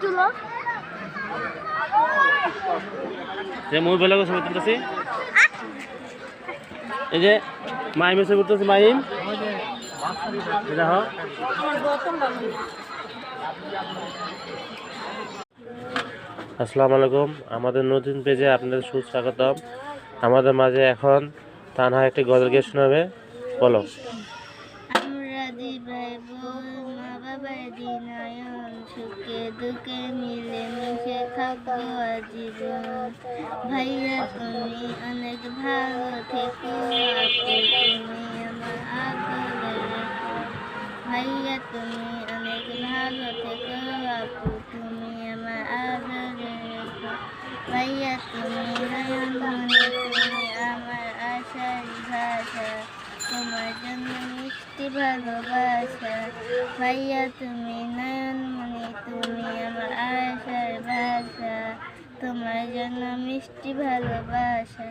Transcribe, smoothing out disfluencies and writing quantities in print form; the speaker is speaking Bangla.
তুলো যে মুই বলে ছবি তুলতেছি এই যে মাইমের ছবি তুলতেছি মাইম দেখো আসসালামু আলাইকুম আমাদের নতুন পেজে আপনাদের সুস্বাগতম। আমাদের মাঝে এখন তানহা একটি গজল গিয়ে শোনাবে। বলো। আমরা দিবাই বোন মা বাবার দিনায়ন সুখে দুঃখে মিলে মিশে থাকবো আজীবন। ভাইয়া তুমি অনেক ভালো থেকো আপু তুমি আমার আদরে রেখো। ভাইয়া তুমি অনেক ভালো থেকো আপু তুমি আমার আদরে রেখো। ভাইয়া তুমি নয়নমণি তুমি আমার আশার ভাষা তোমার জন্য মিষ্টি ভালোবাসা। ভাইয়া তুমি নয়নমণি তুমি আমার আশার ভাষা তোমার জন্য মিষ্টি ভালোবাসা।